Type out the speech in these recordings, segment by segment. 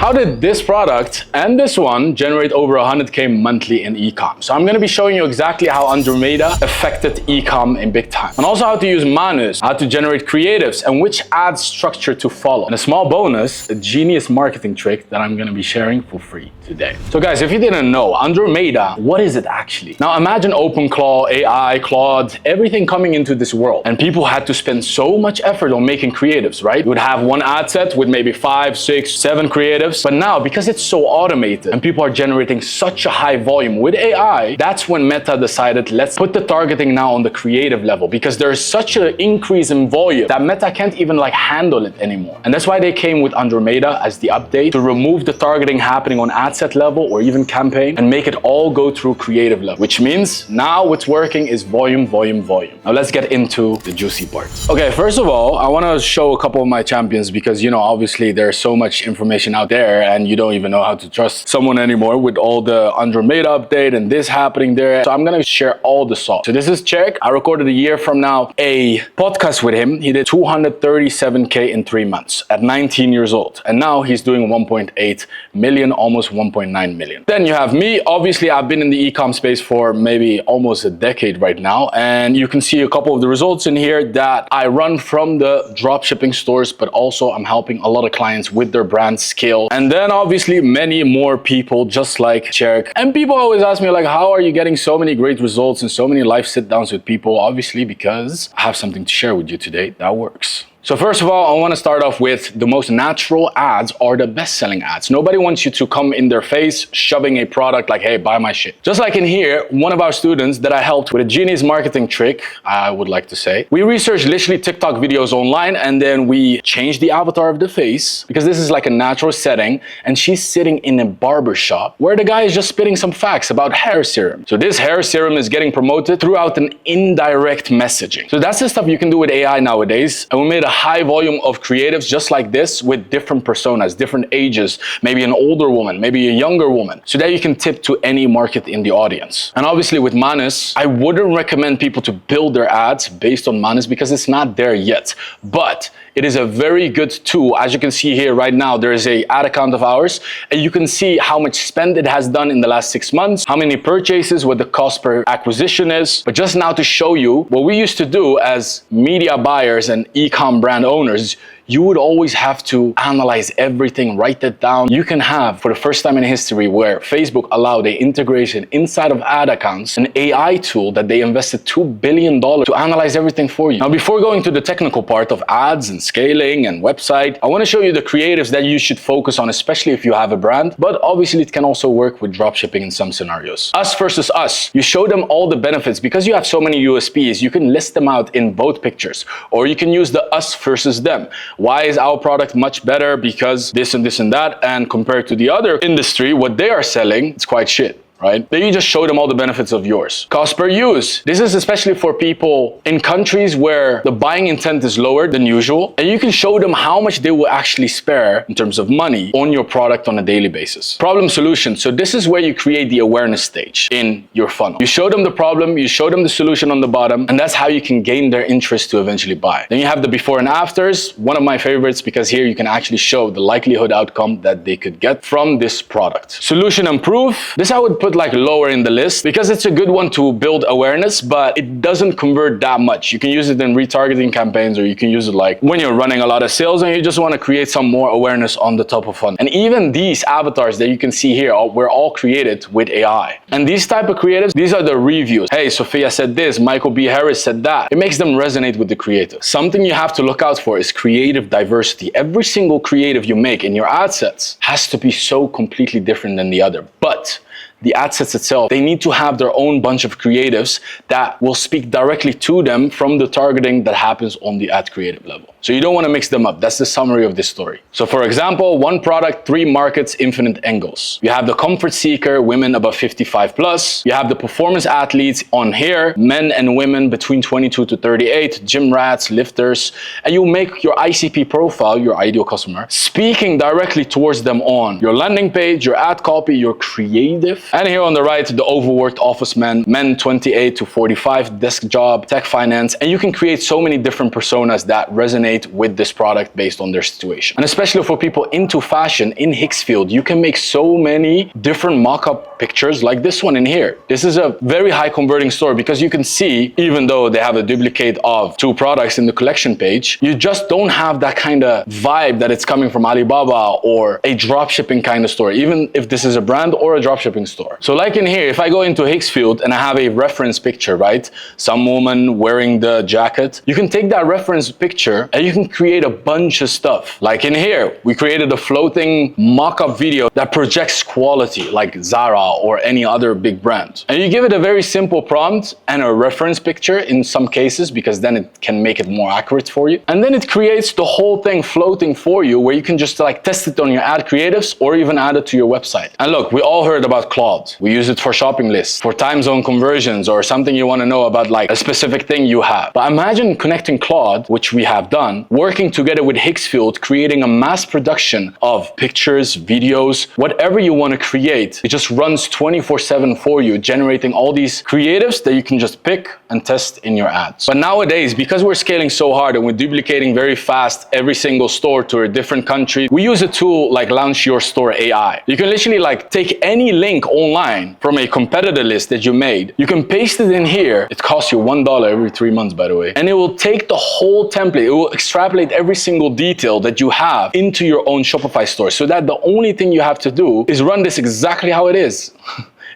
How did this product and this one generate over 100K monthly in e-com? So I'm going to be showing you exactly how Andromeda affected e-com in big time. And also how to use Manus, how to generate creatives, and which ad structure to follow. And a small bonus, a genius marketing trick that I'm going to be sharing for free today. So guys, if you didn't know, Andromeda, what is it actually? Now imagine OpenClaw, AI, Claude, everything coming into this world. And people had to spend so much effort on making creatives, right? You would have one ad set with maybe 5, 6, 7 creatives. But now, because it's so automated and people are generating such a high volume with AI, that's when Meta decided, let's put the targeting now on the creative level, because there's such an increase in volume that Meta can't even handle it anymore. And that's why they came with Andromeda as the update to remove the targeting happening on ad set level or even campaign and make it all go through creative level, which means now what's working is volume, volume, volume. Now let's get into the juicy part. Okay, first of all, I want to show a couple of my champions because, obviously there's so much information out there and you don't even know how to trust someone anymore with all the Andromeda update and this happening there. So I'm going to share all the sauce. So this is Czech. I recorded a year from now a podcast with him. He did 237K in 3 months at 19 years old. And now he's doing 1.8 million, almost 1.9 million. Then you have me. Obviously, I've been in the e-com space for maybe almost a decade right now. And you can see a couple of the results in here that I run from the dropshipping stores, but also I'm helping a lot of clients with their brand scale. And then obviously many more people just like Cherk. And people always ask me how are you getting so many great results and so many live sit downs with people? Obviously because I have something to share with you today that works. So first of all, I want to start off with the most natural ads are the best-selling ads. Nobody wants you to come in their face shoving a product like, hey, buy my shit. Just like in here, one of our students that I helped with a genius marketing trick, I would like to say, we researched literally TikTok videos online and then we changed the avatar of the face because this is like a natural setting and she's sitting in a barber shop where the guy is just spitting some facts about hair serum. So this hair serum is getting promoted throughout an indirect messaging. So that's the stuff you can do with AI nowadays. And we made a high volume of creatives just like this with different personas, different ages, maybe an older woman, maybe a younger woman, so that you can tip to any market in the audience. And obviously with Manus, I wouldn't recommend people to build their ads based on Manus because it's not there yet. But it is a very good tool. As you can see here right now, there is a ad account of ours and you can see how much spend it has done in the last 6 months, how many purchases, what the cost per acquisition is. But just now to show you what we used to do as media buyers and e-com brand owners, you would always have to analyze everything, write it down. You can have, for the first time in history, where Facebook allowed an integration inside of ad accounts, an AI tool that they invested $2 billion to analyze everything for you. Now, before going to the technical part of ads and scaling and website, I want to show you the creatives that you should focus on, especially if you have a brand, but obviously it can also work with dropshipping in some scenarios. Us versus us. You show them all the benefits. Because you have so many USPs, you can list them out in both pictures, or you can use the us versus them. Why is our product much better? Because this and this and that, and compared to the other industry, what they are selling, it's quite shit. Right? Then you just show them all the benefits of yours. Cost per use. This is especially for people in countries where the buying intent is lower than usual. And you can show them how much they will actually spare in terms of money on your product on a daily basis. Problem solution. So this is where you create the awareness stage in your funnel. You show them the problem, you show them the solution on the bottom, and that's how you can gain their interest to eventually buy. Then you have the before and afters. One of my favorites because here you can actually show the likelihood outcome that they could get from this product. Solution and proof. This I would put lower in the list because it's a good one to build awareness, but it doesn't convert that much. You can use it in retargeting campaigns, or you can use it when you're running a lot of sales and you just want to create some more awareness on the top of funnel. And even these avatars that you can see here were all created with AI. And these type of creatives, these are the reviews. Hey, Sophia said this, Michael B. Harris said that. It makes them resonate with the creator. Something you have to look out for is creative diversity. Every single creative you make in your ad sets has to be so completely different than the other. But the ad sets itself, they need to have their own bunch of creatives that will speak directly to them from the targeting that happens on the ad creative level. So you don't want to mix them up. That's the summary of this story. So for example, one product, 3 markets, infinite angles. You have the comfort seeker, women above 55 plus. You have the performance athletes on here, men and women between 22 to 38, gym rats, lifters, and you make your ICP profile, your ideal customer, speaking directly towards them on your landing page, your ad copy, your creative. And here on the right, the overworked office men 28 to 45, desk job, tech finance, and you can create so many different personas that resonate resonate with this product based on their situation. And especially for people into fashion, in Hicksfield, you can make so many different mock-up pictures like this one in here. This is a very high converting store because you can see, even though they have a duplicate of 2 products in the collection page, you just don't have that kind of vibe that it's coming from Alibaba or a dropshipping kind of store, even if this is a brand or a dropshipping store. So like in here, if I go into Hicksfield and I have a reference picture, right? Some woman wearing the jacket, you can take that reference picture and you can create a bunch of stuff. Like in here, we created a floating mock-up video that projects quality like Zara or any other big brand. And you give it a very simple prompt and a reference picture in some cases, because then it can make it more accurate for you. And then it creates the whole thing floating for you, where you can just like test it on your ad creatives or even add it to your website. And look, we all heard about Claude. We use it for shopping lists, for time zone conversions, or something you want to know about like a specific thing you have. But imagine connecting Claude, which we have done, working together with Hicksfield, creating a mass production of pictures, videos, whatever you want to create. It just runs 24/7 for you, generating all these creatives that you can just pick and test in your ads. But nowadays, because we're scaling so hard and we're duplicating very fast every single store to a different country, we use a tool like Launch Your Store AI. You can literally like take any link online from a competitor list that you made. You can paste it in here. It costs you $1 every 3 months, by the way. And it will take the whole template. It will extrapolate every single detail that you have into your own Shopify store, so that the only thing you have to do is run this exactly how it is.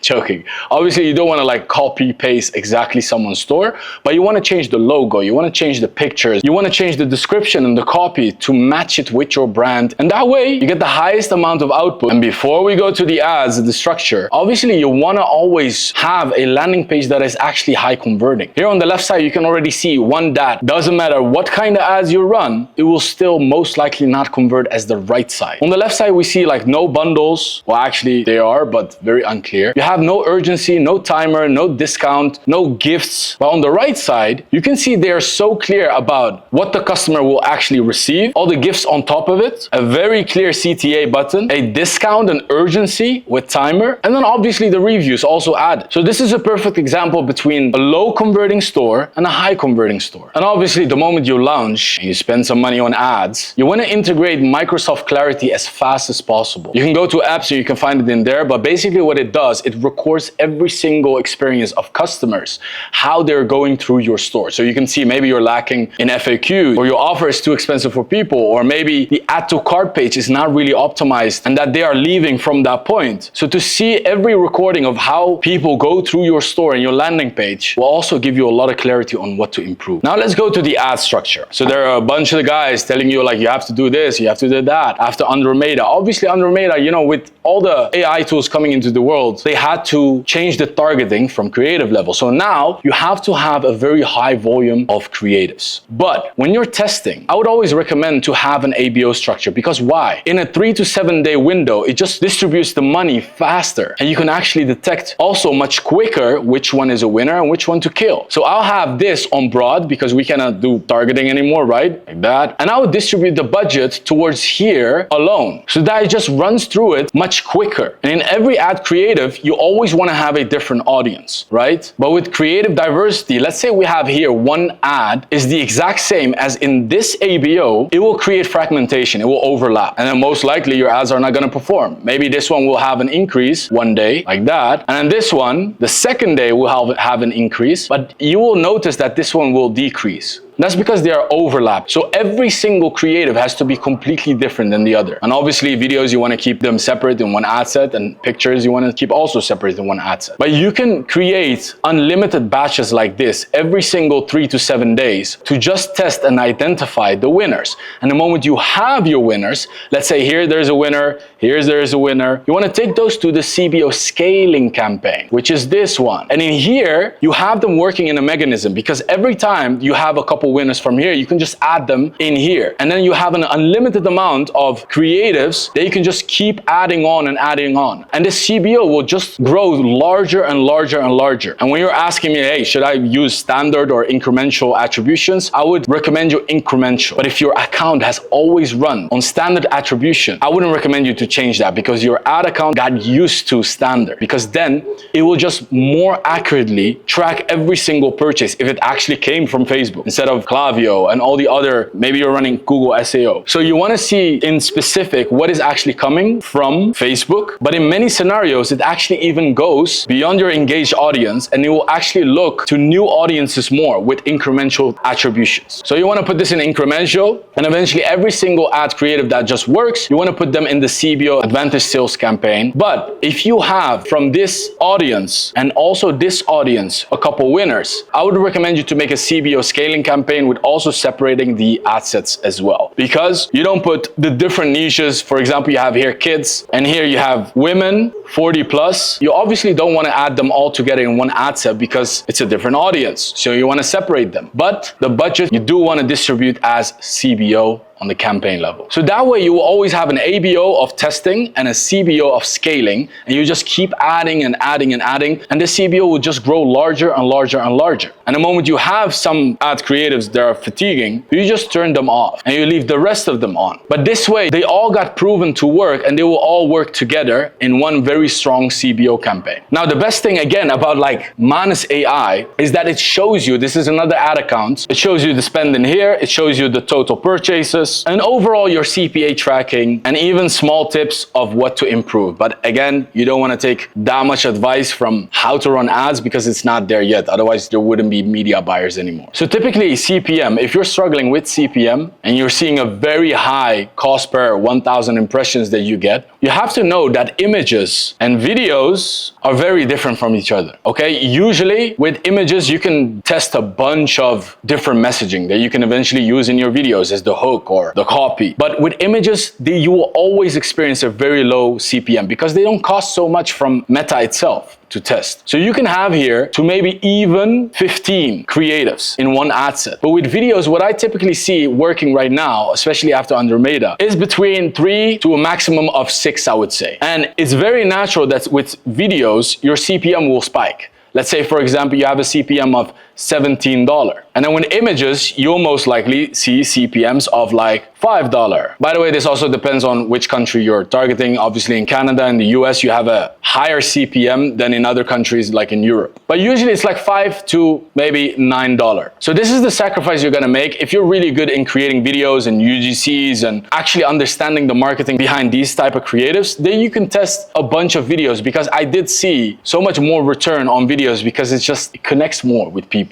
Joking. Obviously, you don't want to like copy paste exactly someone's store, but you want to change the logo, you want to change the pictures, you want to change the description and the copy to match it with your brand. And that way you get the highest amount of output. And before we go to the ads, the structure, obviously you want to always have a landing page that is actually high converting. Here on the left side, you can already see one that doesn't matter what kind of ads you run, it will still most likely not convert as the right side. On the left side, we see like no bundles. Well, actually they are, but very unclear. You have no urgency, no timer, no discount, no gifts. But on the right side, you can see they are so clear about what the customer will actually receive, all the gifts on top of it, a very clear CTA button, a discount and urgency with timer, and then obviously the reviews also added. So this is a perfect example between a low converting store and a high converting store. And obviously the moment you launch and you spend some money on ads, you want to integrate Microsoft Clarity as fast as possible. You can go to apps and you can find it in there, but basically what it does, it records every single experience of customers, how they're going through your store. So you can see maybe you're lacking in FAQ, or your offer is too expensive for people, or maybe the add to cart page is not really optimized and that they are leaving from that point. So to see every recording of how people go through your store and your landing page will also give you a lot of clarity on what to improve. Now let's go to the ad structure. So there are a bunch of the guys telling you like, you have to do this, you have to do that. After Andromeda, obviously Andromeda, you know, with all the AI tools coming into the world, they had to change the targeting from creative level. So now you have to have a very high volume of creatives. But when you're testing, I would always recommend to have an ABO structure, because why? In a 3 to 7 day window, it just distributes the money faster, and you can actually detect also much quicker which one is a winner and which one to kill. So I'll have this on broad because we cannot do targeting anymore, right? Like that. And I would distribute the budget towards here alone, so that it just runs through it much quicker. And in every ad creative, you always want to have a different audience, right? But with creative diversity, let's say we have here one ad is the exact same as in this ABO, it will create fragmentation, it will overlap. And then most likely your ads are not going to perform. Maybe this one will have an increase one day like that. And then this one, the second day will have an increase, but you will notice that this one will decrease. That's because they are overlapped. So every single creative has to be completely different than the other. And obviously videos, you want to keep them separate in one ad set, and pictures you want to keep also separate in one ad set. But you can create unlimited batches like this every single 3 to 7 days to just test and identify the winners. And the moment you have your winners, let's say here there's a winner, there's a winner, you want to take those to the CBO scaling campaign, which is this one. And in here, you have them working in a mechanism, because every time you have a couple winners from here, you can just add them in here. And then you have an unlimited amount of creatives that you can just keep adding on and adding on. And the CBO will just grow larger and larger and larger. And when you're asking me, hey, should I use standard or incremental attributions? I would recommend you incremental. But if your account has always run on standard attribution, I wouldn't recommend you to change that, because your ad account got used to standard, because then it will just more accurately track every single purchase if it actually came from Facebook, instead of of Klaviyo and all the other, maybe you're running Google SEO. So you want to see in specific what is actually coming from Facebook. But in many scenarios, it actually even goes beyond your engaged audience, and it will actually look to new audiences more with incremental attributions. So you want to put this in incremental, and eventually every single ad creative that just works, you want to put them in the CBO Advantage Sales campaign. But if you have from this audience and also this audience a couple winners, I would recommend you to make a CBO scaling campaign with also separating the ad sets as well, because you don't put the different niches. For example, you have here kids and here you have women 40 plus. You obviously don't want to add them all together in one ad set because it's a different audience. So you want to separate them. But the budget you do want to distribute as CBO on the campaign level. So that way you will always have an ABO of testing and a CBO of scaling, and you just keep adding and adding and adding, and the CBO will just grow larger and larger and larger. And the moment you have some ad creatives that are fatiguing, you just turn them off and you leave the rest of them on. But this way they all got proven to work, and they will all work together in one very strong CBO campaign. Now the best thing again about like Manus AI is that it shows you, this is another ad account, it shows you the spend in here, it shows you the total purchases, and overall your CPA tracking, and even small tips of what to improve. But again, you don't want to take that much advice from how to run ads because it's not there yet. Otherwise, there wouldn't be media buyers anymore. So typically CPM, if you're struggling with CPM and you're seeing a very high cost per 1,000 impressions that you get, you have to know that images and videos are very different from each other. Okay, usually with images, you can test a bunch of different messaging that you can eventually use in your videos as the hook or the copy. But with images, you will always experience a very low CPM because they don't cost so much from Meta itself to test. So you can have here to maybe even 15 creatives in one ad set. But with videos, what I typically see working right now, especially after Andromeda, is between 3 to a maximum of 6, I would say. And it's very natural that with videos, your CPM will spike. Let's say, for example, you have a CPM of $17. And then with images, you'll most likely see CPMs of like $5. By the way, this also depends on which country you're targeting. Obviously in Canada and the US, you have a higher CPM than in other countries like in Europe. But usually it's like $5 to maybe $9. So this is the sacrifice you're gonna make if you're really good in creating videos and UGCs and actually understanding the marketing behind these type of creatives. Then you can test a bunch of videos, because I did see so much more return on videos because it connects more with people.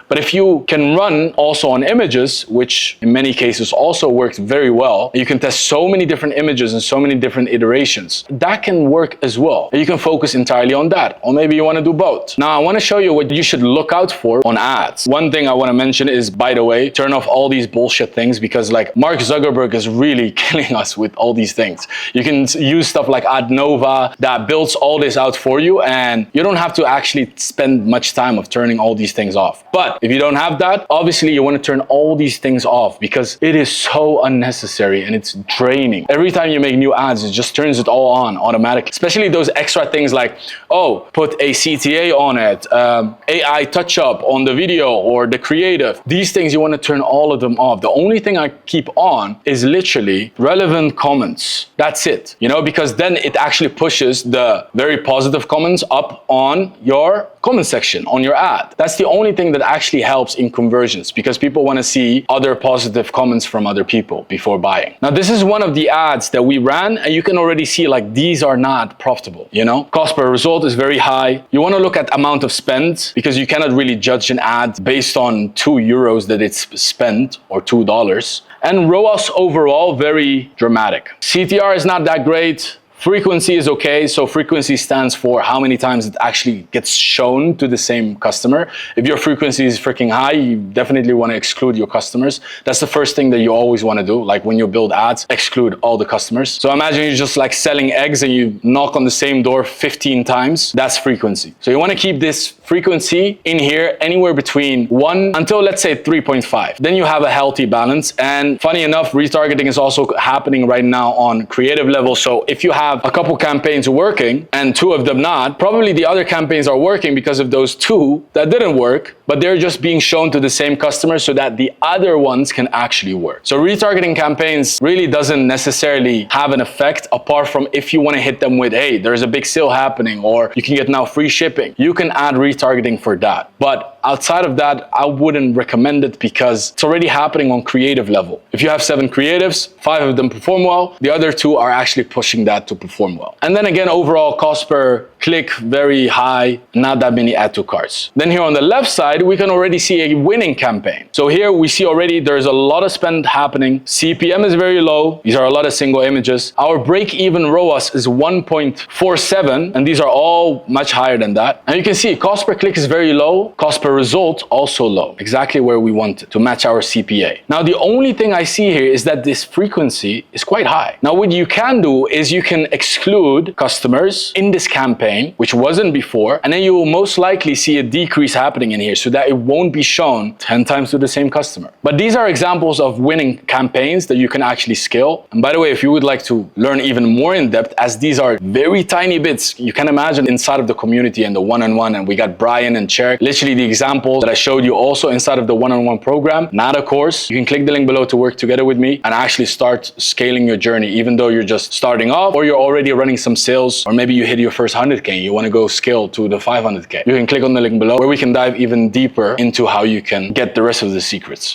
But if you can run also on images, which in many cases also works very well, you can test so many different images and so many different iterations, that can work as well. You can focus entirely on that, or maybe you want to do both. Now I want to show you what you should look out for on ads. One thing I want to mention is, by the way, turn off all these bullshit things, because like Mark Zuckerberg is really killing us with all these things. You can use stuff like AdNova that builds all this out for you, and you don't have to actually spend much time of turning all these things off. But if you don't have that, obviously you want to turn all these things off, because it is so unnecessary and it's draining. Every time you make new ads, it just turns it all on automatically. Especially those extra things like, oh, put a CTA on it, AI touch up on the video or the creative. These things you want to turn all of them off. The only thing I keep on is literally relevant comments. That's it, you know, because then it actually pushes the very positive comments up on your comment section on your ad. That's the only thing that actually helps in conversions, because people want to see other positive comments from other people before buying. Now this is one of the ads that we ran, and you can already see like these are not profitable, you know. Cost per result is very high. You want to look at amount of spend, because you cannot really judge an ad based on €2 that it's spent or $2. And ROAS overall very dramatic. CTR is not that great. Frequency is okay. So frequency stands for how many times it actually gets shown to the same customer. If your frequency is freaking high, you definitely want to exclude your customers. That's the first thing that you always want to do. Like when you build ads, exclude all the customers. So imagine you're just like selling eggs and you knock on the same door 15 times. That's frequency. So you want to keep this frequency in here anywhere between 1 until, let's say, 3.5. Then you have a healthy balance. And funny enough, retargeting is also happening right now on creative level. So if you have a couple campaigns working and 2 of them not, probably the other campaigns are working because of those 2 that didn't work, but they're just being shown to the same customers so that the other ones can actually work. So retargeting campaigns really doesn't necessarily have an effect, apart from if you want to hit them with, hey, there's a big sale happening, or you can get now free shipping. You can add retargeting for that. But outside of that, I wouldn't recommend it because it's already happening on creative level. If you have 7 creatives, 5 of them perform well, the other 2 are actually pushing that to perform well. And then again, overall cost per click, very high, not that many add to carts. Then here on the left side, we can already see a winning campaign. So here we see already there's a lot of spend happening. CPM is very low. These are a lot of single images. Our break-even ROAS is 1.47, and these are all much higher than that. And you can see cost per click is very low, cost per result also low, exactly where we want it to match our CPA. Now, the only thing I see here is that this frequency is quite high. Now, what you can do is you can exclude customers in this campaign, which wasn't before, and then you will most likely see a decrease happening in here so that it won't be shown 10 times to the same customer. But these are examples of winning campaigns that you can actually scale. And by the way, if you would like to learn even more in depth, as these are very tiny bits, you can imagine inside of the community and the one-on-one, and we got Brian and Cherk, literally the examples that I showed you also inside of the one-on-one program, not a course. You can click the link below to work together with me and actually start scaling your journey, even though you're just starting off or you're already running some sales, or maybe you hit your first 100K and you want to go scale to the 500K. You can click on the link below where we can dive even deeper into how you can get the rest of the secrets.